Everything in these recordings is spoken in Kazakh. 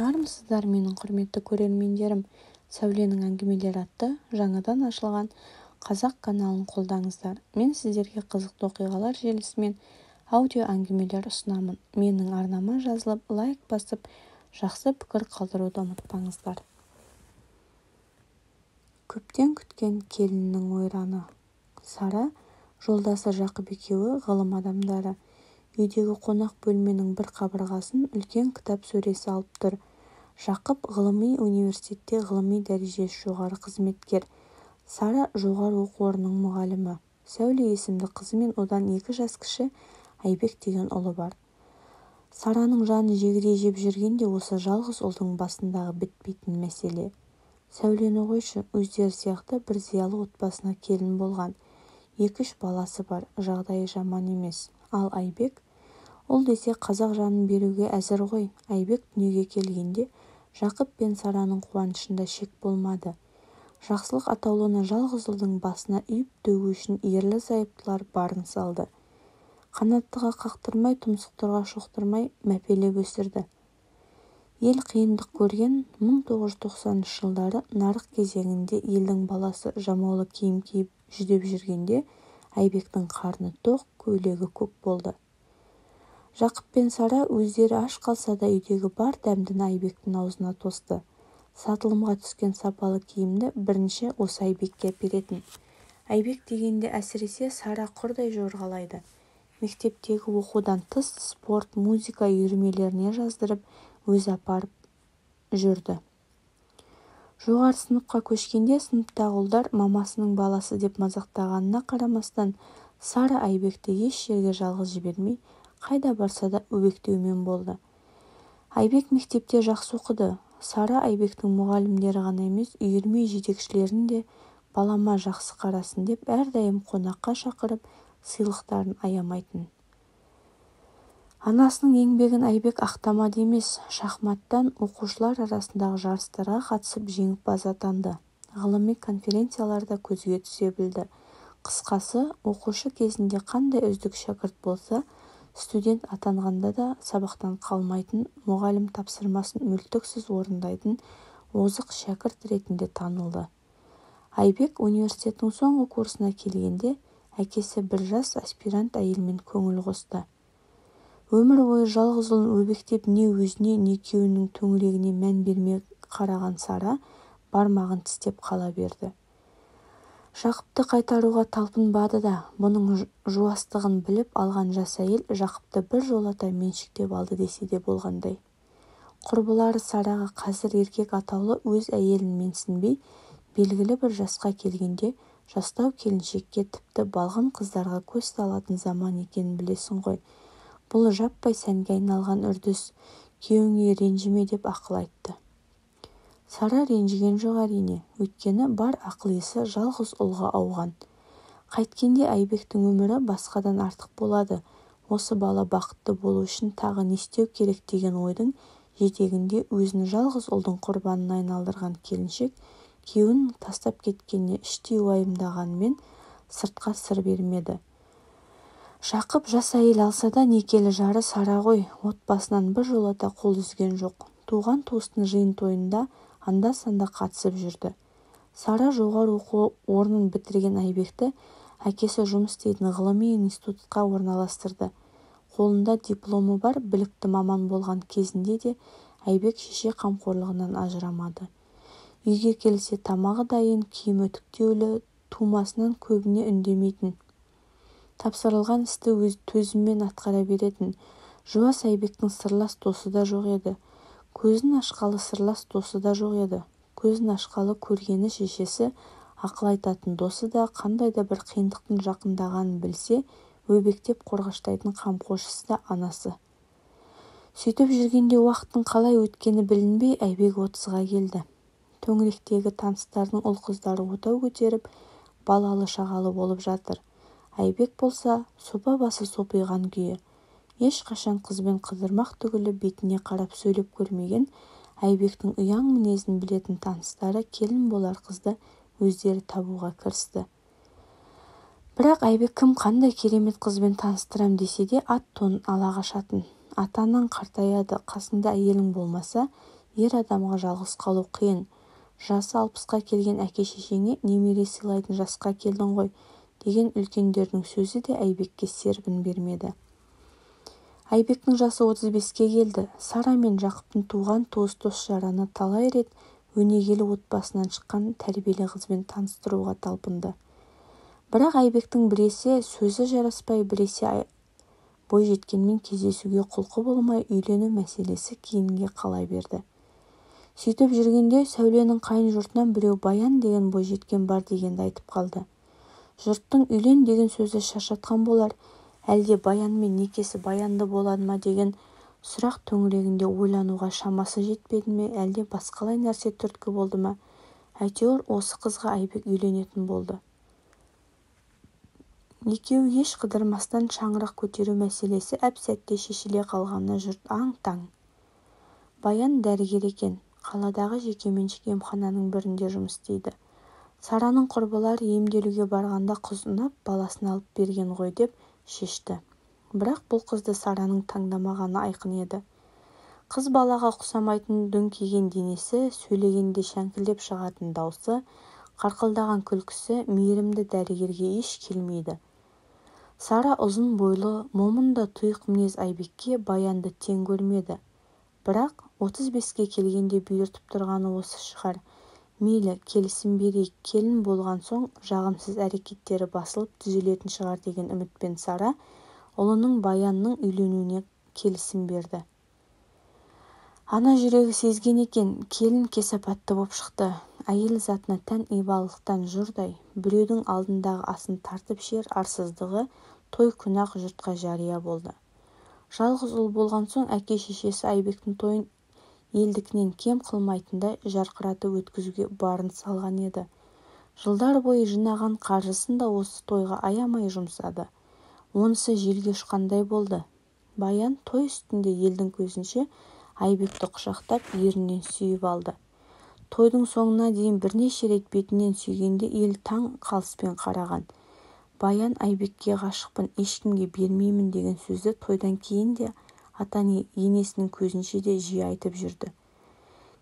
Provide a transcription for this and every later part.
Армысыздар менің құрметті көрермендерім. Сәуленің әңгімелері атты жаңадан ашылған қазақ каналын қолдаңыздар. Мен сіздерге қызықты оқиғалар желісімен аудио әңгімелер ұсынамын. Менің арнама жазылып, лайк басып, жақсы пікір қалдыруды ұмытпаңыздар. Көптен күткен келіннің ойраны. Сара, жолдасы Жақып екеуі ғылым адамдары. Үйдегі қонақ бөлменің бір қабырғасын үлкен кітап сөресі алып тұр. Жақып ғылыми университетте ғылыми дәрежесі жоғары қызметкер. Сара жоғары оқу орнының мұғалімі. Сәуле есімді қызы мен одан 2 жас кіші Айбек деген ұлы бар. Сараның жанын жегідей жеп жүргенде осы жалғыз ұлдың басындағы бітпейтін мәселе. Сәулені қойшы, өздері сияқты бір зиялы отбасына келін болған. 2-3 баласы бар, жағдайы жаман емес. Ал Айбек, ол десе қазақ жанын беруге әзір ғой. Айбек дүниеге келгенде Жақып пен Сараның қуанышында шек болмады. Жақсылық атаулыны жалғыз ұлдың басына үйіп төгу үшін ерлі-зайыптылар барын салды. Қанаттыға қақтырмай, тұмсықтарға шоқтырмай мәпелеп өсірді. Ел қиындық көрген 1990 жылдары нарық кезеңінде елдің баласы жамаулы киім киіп жүдеп жүргенде Айбектің қарны тоқ, көйлегі көк болды. Жақып пен Сара өздері аш қалса да үйдегі бар дәмдіні Айбектің аузына тосты. Сатылымға түскен сапалы киімді бірінші осы Айбекке әперетін. Айбек дегенде әсіресе Сара құрдай жорғалайды. Мектептегі оқудан тыс спорт, музыка үйірмелеріне жаздырып, өзі апарып жүрді. Жоғары сыныпқа көшкенде сыныптағы ұлдар мамасының баласы деп мазақтағанына қарамастан, Сара Айбекті еш жерге жалғыз жібермей, қайда барса да өбектеумен болды. Айбек мектепте жақсы оқыды. Сара Айбектің мұғалімдері ғана емес, үйірме жетекшілерін де балама жақсы қарасын деп әрдайым қонаққа шақырып, сыйлықтарын аямайтын. Анасының еңбегін Айбек ақтамады емес, шахматтан оқушылар арасындағы жарыстарға қатысып жеңімпаз атанды. Ғылыми конференцияларда көзге түсе білді. Қысқасы, оқушы кезінде қандай үздік шәкірт болса, студент атанғанда да сабақтан қалмайтын, мұғалім тапсырмасын мүлтіксіз орындайтын озық шәкірт ретінде танылды. Айбек университеттің соңғы курсына келгенде әкесі бір жас аспирант әйелмен көңіл қосты. Өмір бойы жалғыз ұлын өбектеп не өзіне, не күйеуінің төңірегіне мән бермей қараған Сара бармағын тістеп қала берді. Жақыпты қайтаруға талпынбады да, бұның жуастығын біліп алған жас әйел Жақыпты бір жолата меншіктеп алды десе де болғандай. Құрбылары Сараға қазір еркек атаулы өз әйелін менсінбей, белгілі бір жасқа келгенде жастау келіншекке тіпті балғын қыздарға көз салатын заман екенін білесің ғой. Бұл жаппай сәнге айналған үрдіс, күйеуіңе ренжіме деп ақыл айтты. Сара ренжіген жоқ әрине, өйткені бар ақыл-есі жалғыз ұлға ауған. Қайткенде Айбектің өмірі басқадан артық болады. Осы бала бақытты болу үшін тағы не істеу керек деген ойдың жетегінде өзін жалғыз ұлдың құрбанына айналдырған келіншек күйеуін тастап кеткеніне іштей уайымдағанымен сыртқа сыр бермеді. Жақып жас әйел алса да некелі жары Сара ғой, отбасынан бір жолата қол үзген жоқ. Туған туыстың жиын тойында анда-санда қатысып жүрді. Сара жоғары оқу орнын бітірген Айбекті әкесі жұмыс істейтін ғылыми институтқа орналастырды. Қолында дипломы бар, білікті маман болған кезінде де Айбек шеше қамқорлығынан ажырамады. Үйге келсе тамағы дайын, киімі үтіктеулі, тумасынан көбіне үндемейтін. Тапсырылған істі өз төзіммен атқара беретін. Жуас Айбектің сырлас досы да жоқ еді. Көзін ашқалы сырлас досы да жоқ еді. Көзін ашқалы көргені шешесі, ақыл айтатын досы да, қандай да бір қиындықтың жақындағанын білсе, өбектеп қорғаштайтын қамқоршысы да анасы. Сөйтіп жүргенде уақыттың қалай өткені білінбей Айбек 30-ға келді. Төңіректегі таныстардың ұл-қыздары отау көтеріп, балалы-шағалы болып жатыр. Айбек болса, сопа басы сопиған күйі. Ешқашан қызбен қыдырмақ түгілі бетіне қарап сөйлеп көрмеген Айбектің ұяң мінезін білетін таныстары келін болар қызды өздері табуға кірісті. Бірақ Айбек кім қандай керемет қызбен таныстырам десе де ат-тонын ала қашатын. Атаның қартаяды, қасында әйелің болмаса, Ер адамға жалғыз қалу қиын. Жасы 60-қа келген әке-шешеңе немере сыйлайтын жасқа келдің ғой деген үлкендердің сөзі де Айбекке серпін бермеді. Айбектің жасы 35-ке келді. Сара мен Жақыптың туған туыс-дос жараны талай рет өнегелі отбасынан шыққан тәрбиелі қызбен таныстыруға талпынды. Бірақ Айбектің біресе сөзі жараспай, біресе бойжеткенмен кездесуге құлқы болмай үйлену мәселесі кейінге қала берді. Сөйтіп жүргенде Сәуленің қайын жұртынан біреу Баян деген бойжеткен бар дегенді айтып қалды. Жұрттың үйлен деген сөзі шаршатқан болар, әлде Баянмен некесі баянды болады ма деген сұрақ төңірегінде ойлануға шамасы жетпеді ме, әлде басқалай нәрсе түрткі болды ма? Әйтеуір осы қызға Айбек үйленетін болды. Екеуі еш қыдырмастан шаңырақ көтеру мәселесі әп-сәтте шешіле қалғанына жұрт аң-таң. Баян дәрігер екен, қаладағы жекеменшік емхананың бірінде жұмыс істейді. Сараның құрбылары емделуге барғанда қыз ұнап, баласын алып берген ғой деп шешті. Бірақ бұл қызды Сараның таңдамағаны айқын еді. Қыз балаға ұқсамайтын дөңкиген денесі, сөйлегенде шәңкілдеп шығатын даусы, қарқылдаған күлкісі мейірімді дәрігерге еш келмейді. Сара ұзын бойлы, момында тұйық мінез Айбекке Баянды тең көрмеді. Бірақ 35-ке келгенде бұйыртып тұрғаны осы шығар. Мейлі, келісім берейік, келін болған соң жағымсыз әрекеттері басылып түзелетін шығар деген үмітпен Сара ұлының Баянның үйленуіне келісім берді. Ана жүрегі сезген екен, келін кесапатты боп шықты. Әйел затына тән ибалықтан жұрдай, біреудің алдындағы асын тартып жер арсыздығы той күнақ жұртқа жария болды. Жалғыз ұл болған соң әке-шешесі Айбектің тойын елдікінен кем қылмайтындай жарқыратып өткізуге барын салған еді. Жылдар бойы жинаған қаржысын да осы тойға аямай жұмсады. Онысы желге ұшқандай болды. Баян той үстінде елдің көзінше Айбекті құшақтап ерінен сүйіп алды. Тойдың соңына дейін бірнеше рет бетінен сүйгенде ел таң қалыспен қараған. Баян Айбекке ғашықпын, ешкімге бермеймін деген сөзді тойдан кейін де ата-енесінің көзінше де жиі айтып жүрді.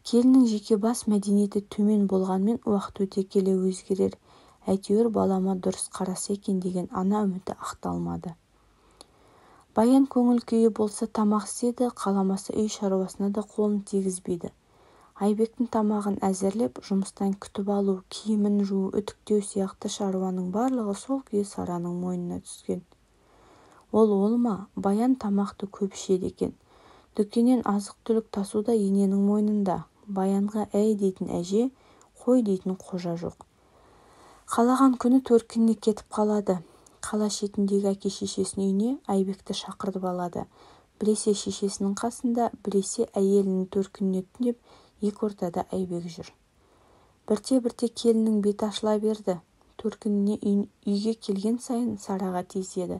Келіннің жеке бас мәдениеті төмен болғанмен уақыт өте келе өзгерер. Әйтеуір балама дұрыс қараса екен деген ана үміті ақталмады. Баян көңіл күйі болса тамақ істеді, қаламаса үй шаруасына да қолын тигізбейді. Айбектің тамағын әзірлеп, жұмыстан күтіп алу, киімін жуу, үтіктеу сияқты шаруаның барлығы сол күйі Сараның мойнына түскен. Ол ма? Баян тамақты көп ішеді екен. Дүкеннен азық-түлік тасу да ененің мойнында. Баянға әй дейтін әже, қой дейтін қожа жоқ. Қалаған күні төркініне кетіп қалады. Қала шетіндегі әке-шешесінің үйіне Айбекті шақыртып алады. Біресе шешесінің қасында, біресе әйелінің төркініне түнеп, екі ортада Айбек жүр. Бірте-бірте келіннің беті ашыла берді. Төркініне үйге келген сайын Сараға тиіседі.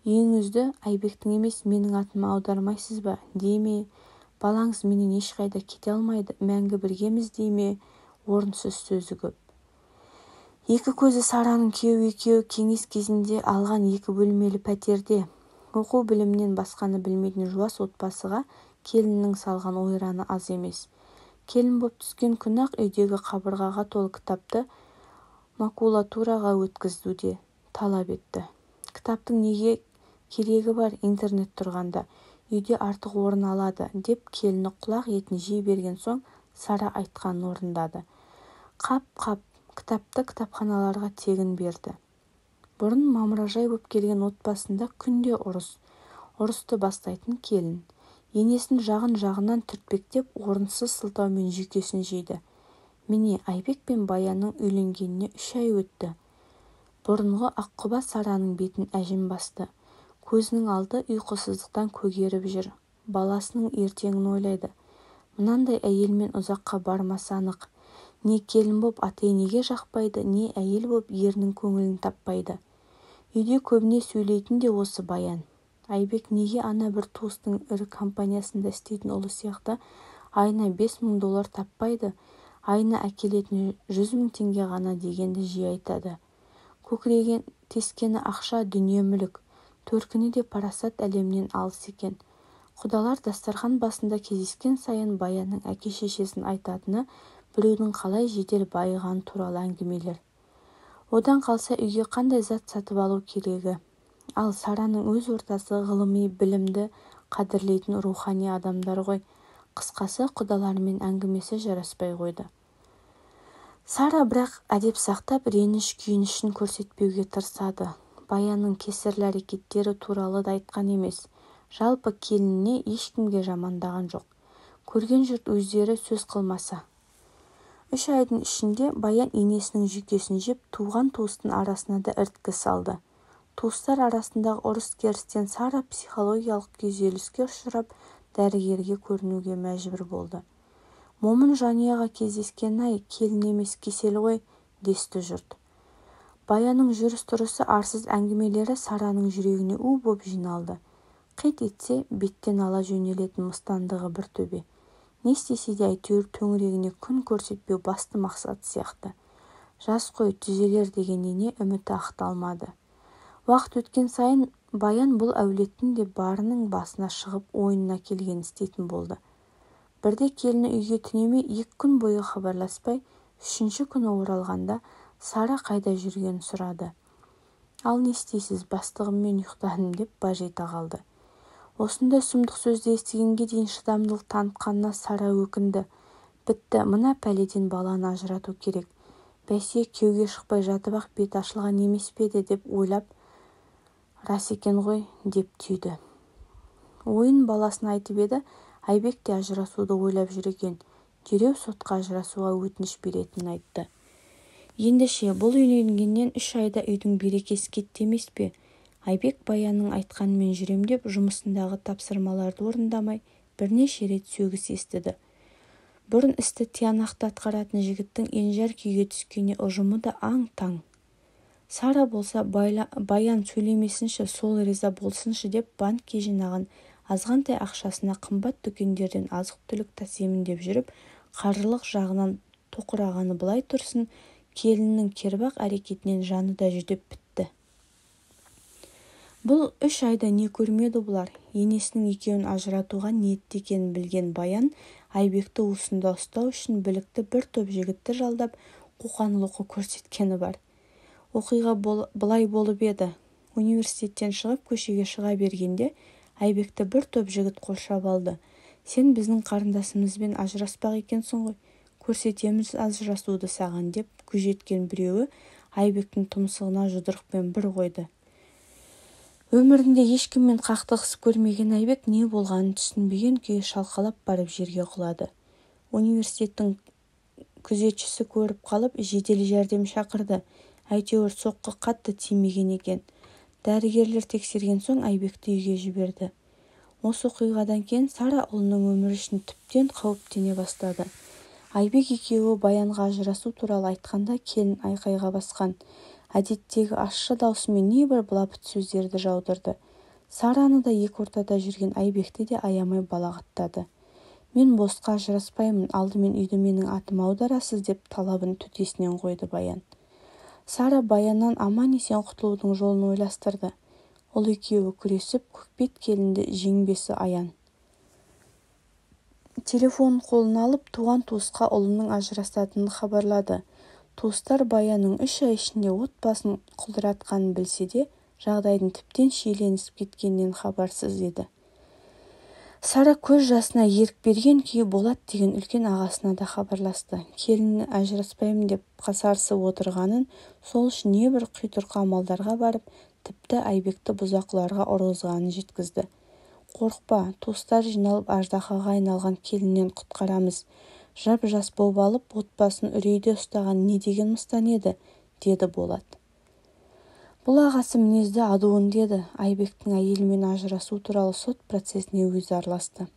Үйіңізді Айбектің емес менің атыма аудармайсыз ба? Дейме, балаңыз менен ешқайда кете алмайды, мәңгі біргеміз дейме, орынсыз сөзі көп. Екі көзі Сараның екеуі кеңес кезінде алған 2 бөлмелі пәтерде. Оқу білімнен басқаны білмейтін жуас отбасыға келіннің салған ойраны аз емес. Келін боп түскен күн-ақ үйдегі қабырғаға толы кітапты макулатураға өткізуде талап етті. Кітаптың неге керегі бар интернет тұрғанда, үйде артық орын алады деп келіні құлақ етін жей берген соң Сара айтқанын орындады. Қап, кітапты кітапханаларға тегін берді. Бұрын мамыражай боп келген отбасында күнде ұрысты бастайтын келін. Енесін жағынан түртпектеп, орынсыз сылтаумен жүйкесін жейді. Міне Айбек пен Баянның үйленгеніне 3 ай өтті. Бұрынғы аққұба Сараның бетін әжім басты. Көзінің алды ұйқысыздықтан көгеріп жүр. Баласының ертеңін ойлайды. Мынандай әйелмен ұзаққа бармасы анық. Не келін боп ата-енеге жақпайды, не әйел боп ерінің көңілін таппайды. Үйде көбіне сөйлейтін де осы Баян. Айбек неге ана бір туыстың ірі компаниясында істейтін ұлы сияқты айына $5,000 таппайды, айына әкелетін 100,000 теңге ғана дегенді жиі айтады. Көкіреген тескені ақша, дүние мүлік. Төркіні де парасат әлемнен алыс екен. Құдалар дастархан басында кездескен сайын Баянның әке-шешесін айтатыны біреудің қалай жедел байығаны туралы әңгімелер. Одан қалса үйге қандай зат сатып алу керегі. Ал Сараның өз ортасы ғылыми, білімді қадірлейтін рухани адамдар ғой. Қысқасы, құдалармен әңгімесі жараспай қойды. Сара бірақ әдеп сақтап, реніш күйінішін көрсетпеуге тырысады. Баянның кесірлі әрекеттері туралы да айтқан емес. Жалпы келініне ешкімге жамандаған жоқ. Көрген жұрт өздері сөз қылмаса. 3 айдың ішінде Баян енесінің жүйкесін жеп, туған-туыстың арасына да іріткі салды. Туыстар арасындағы ұрыс-керістен Сара психологиялық күйзеліске ұшырап, дәрігерге көрінуге мәжбүр болды. Момын жанұяға кездескен-ай, келін емес кесел ғой, десті жұрт. Баянның жүріс-тұрысы, арсыз әңгімелері Сараның жүрегіне у боп жиналды. Қит етсе, беттен ала жөнелетін мыстандығы бір төбе. Не істесе де әйтеуір төңірегіне күн көрсетпеу басты мақсат сияқты. Жас қой, түзелер дегеніне үміті ақталмады. Уақыт өткен сайын Баян бұл әулеттің де барының басына шығып ойынына келген істейтін болды. Бірде келіні үйге түнемей 2 күн бойы хабарласпай, 3-ші күні оралғанда Сара қайда жүргенін сұрады. Ал не істейсіз, бастығыммен ұйықтадым деп бажита қалды. Осындай сұмдық сөзді естігенге дейін шыдамдылық танытқанына Сара өкінді. Бітті, мына пәледен баланы ажырату керек. Бәсе, күйеуге шықпай жатып-ақ бет ашылған емес пе еді деп ойлап, рас екен ғой, деп түйді. Ойын баласын айтып еді, Айбек те ажырасуды ойлап жүр екен. Дереу сотқа ажырасуға өтініш беретінін айтты. Ендеше бұл үйленгеннен 3 айда үйдің берекесі кетті емес пе? Айбек Баянның айтқанымен жүрем деп жұмысындағы тапсырмаларды орындамай, бірнеше рет сөгіс естіді. Бұрын істі тиянақты атқаратын жігіттің енжар күйге түскеніне ұжымы да аң-таң. Сара болса Баян сөйлемесінші, сол риза болсыншы деп банкке жинаған азғантай ақшасына қымбат дүкендерден азық-түлік тасимын деп жүріп, қаржылық жағынан тоқырағаны былай тұрсын, келіннің кербақ әрекетінен жаны да жүдеп бітті. Бұл 3 айда не көрмеді бұлар? Енесінің екеуін ажыратуға ниетті екенін білген Баян, Айбекті уысында ұстау үшін білікті бір топ жігітті жалдап, қоқан-лоқы көрсеткені бар. Оқиға былай болып еді. Университеттен шығып көшеге шыға бергенде, Айбекті бір топ жігіт қоршап алды. Сен біздің қарындасымызбен ажыраспақ екенсің ғой, көрсетеміз ажырасуды саған деп күжеткен біреуі Айбектің тұмсығына жұдырықпен бір қойды. Өмірінде ешкіммен қақтығысып көрмеген Айбек не болғанын түсінбеген күйі шалқалап барып жерге құлады. Университеттің күзетшісі көріп қалып, жедел жәрдем шақырды. Әйтеуір соққы қатты тимеген екен. Дәрігерлер тексерген соң Айбекті үйге жіберді. Осы оқиғадан кейін Сара ұлының өмірі үшін тіптен қауіптене бастады. Айбек екеуі Баянға ажырасу туралы айтқанда келін айқайға басқан. Әдеттегі ащы даусымен небір былапыт сөздерді жаудырды. Сараны да екі ортада жүрген Айбекті де аямай балағаттады. Мен босқа ажыраспаймын, алдымен үйді менің атыма аударасыз деп талабын төтесінен қойды Баян. Сара Баяннан аман-есен құтылудың жолын ойластырды. Ол екеуі күресіп, көкбет келінді жеңбесі аян. Телефонын қолына алып, туған-туысқа ұлының ажырасатынын хабарлады. Туыстар Баянның 3 ай ішінде отбасын құлдыратқанын білсе де, жағдайдың тіптен шиеленісіп кеткенінен хабарсыз еді. Сара көз жасына ерік берген күйі Болат деген үлкен ағасына да хабарласты. Келіні ажыраспаймын деп қасарысып отырғанын, сол үшін небір құйтырқы амалдарға барып, тіпті Айбекті бұзақыларға ұрғызғанын жеткізді. Қорықпа, туыстар жиналып аждахаға айналған келіннен құтқарамыз. Жап-жас боп алып, отбасын үрейде ұстаған не деген мыстан еді, деді Болат. Бұл ағасы мінезді адуын деді. Айбектің әйелімен ажырасу туралы сот процесіне өзі араласты.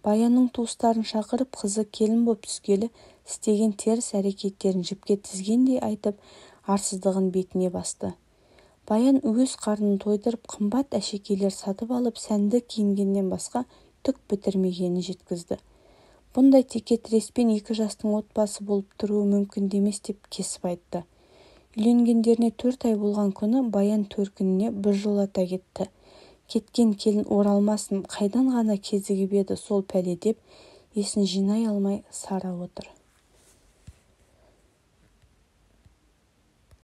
Баянның туыстарын шақырып, қызы келін боп түскелі істеген теріс әрекеттерін жіпке тізгендей айтып, арсыздығын бетіне басты. Баян өз қарнын тойдырып, қымбат әшекейлер сатып алып, сәнді киінгеннен басқа түк бітірмегенін жеткізді. Бұндай текетіреспен 2 жастың отбасы болып тұруы мүмкін емес деп кесіп айтты. Үйленгендеріне 4 ай болған күні Баян төркініне біржолата кетті. кеткен келін оралмасын, қайдан ғана кезігіп еді сол пәле деп есін жинай алмай сара отыр.